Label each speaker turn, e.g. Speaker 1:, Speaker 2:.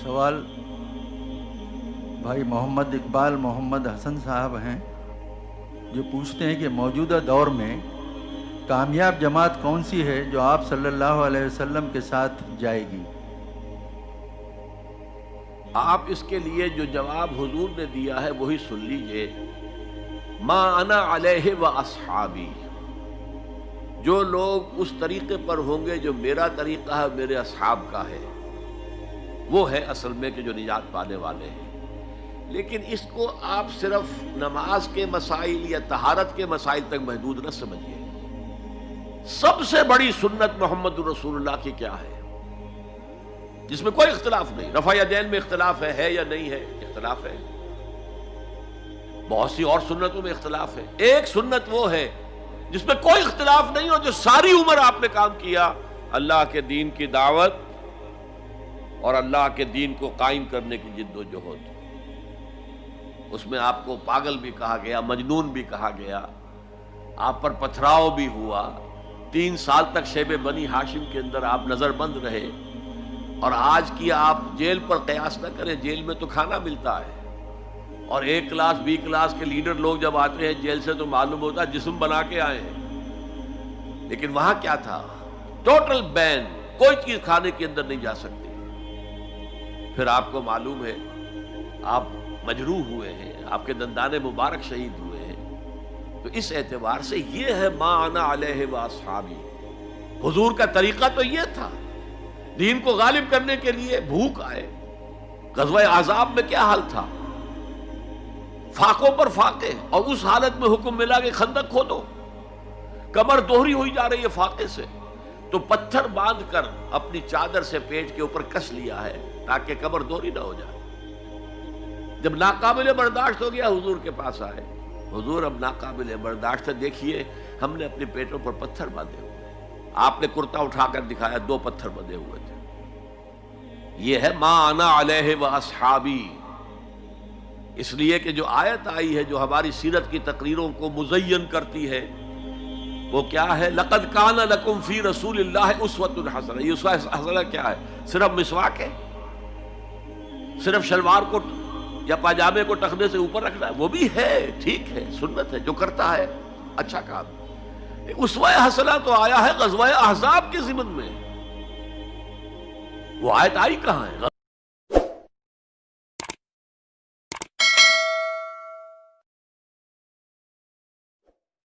Speaker 1: سوال بھائی محمد اقبال محمد حسن صاحب ہیں، جو پوچھتے ہیں کہ موجودہ دور میں کامیاب جماعت کون سی ہے جو آپ صلی اللہ علیہ وسلم کے ساتھ جائے گی؟
Speaker 2: آپ اس کے لیے جو جواب حضور نے دیا ہے وہی سن لیجئے، ما انا علیہ و اصحابی، جو لوگ اس طریقے پر ہوں گے جو میرا طریقہ ہے، میرے اصحاب کا ہے، وہ ہے اصل میں کہ جو نجات پانے والے ہیں۔ لیکن اس کو آپ صرف نماز کے مسائل یا طہارت کے مسائل تک محدود نہ سمجھیے۔ سب سے بڑی سنت محمد رسول اللہ کی کیا ہے، جس میں کوئی اختلاف نہیں؟ رفع یدین میں اختلاف ہے یا نہیں ہے؟ اختلاف ہے۔ بہت سی اور سنتوں میں اختلاف ہے۔ ایک سنت وہ ہے جس میں کوئی اختلاف نہیں اور جو ساری عمر آپ نے کام کیا، اللہ کے دین کی دعوت اور اللہ کے دین کو قائم کرنے کی جد و جہد۔ اس میں آپ کو پاگل بھی کہا گیا، مجنون بھی کہا گیا، آپ پر پتھراؤ بھی ہوا، 3 سال تک شیب بنی ہاشم کے اندر آپ نظر بند رہے، اور آج کی آپ جیل پر قیاس نہ کریں۔ جیل میں تو کھانا ملتا ہے، اور 1 کلاس 20 کلاس کے لیڈر لوگ جب آتے ہیں جیل سے تو معلوم ہوتا ہے جسم بنا کے آئے ہیں، لیکن وہاں کیا تھا؟ ٹوٹل بین، کوئی چیز کھانے کے اندر نہیں جا سکتی۔ پھر آپ کو معلوم ہے آپ مجروح ہوئے ہیں، آپ کے دندان مبارک شہید ہوئے ہیں۔ تو اس اعتبار سے یہ ہے ما انا علیہ و اصحابی۔ حضور کا طریقہ تو یہ تھا، دین کو غالب کرنے کے لیے بھوک آئے۔ غزوہ احزاب میں کیا حال تھا؟ فاقوں پر فاقے، اور اس حالت میں حکم ملا کہ خندق کھودو، کمر دوہری ہوئی جا رہی ہے فاقے سے، تو پتھر باندھ کر اپنی چادر سے پیٹ کے اوپر کس لیا ہے تاکہ کمر دوہری نہ ہو جائے۔ جب ناقابل برداشت ہو گیا حضور کے پاس آئے، حضور اب ناقابل برداشت ہے، دیکھیے ہم نے اپنے پیٹوں پر پتھر باندھے ہوئے۔ آپ نے کرتا اٹھا کر دکھایا، 2 پتھر بندھے ہوئے تھے۔ یہ ہے ما انا علیہ و اصحابی۔ اس لیے کہ جو آیت آئی ہے جو ہماری سیرت کی تقریروں کو مزین کرتی ہے، وہ کیا ہے؟ لقد کان لکم فی رسول اللہ اسوۃ حسنہ۔ یہ اسوہ حسنہ کیا ہے؟ صرف مسواک ہے؟ صرف شلوار کو یا پاجامے کو ٹخنے سے اوپر رکھنا ہے؟ وہ بھی ہے، ٹھیک ہے، سنت ہے، جو کرتا ہے اچھا کام۔ اسوہ حسنہ تو آیا ہے غزوہ احزاب کے ضمن میں، وہ آیت آئی کہاں ہے؟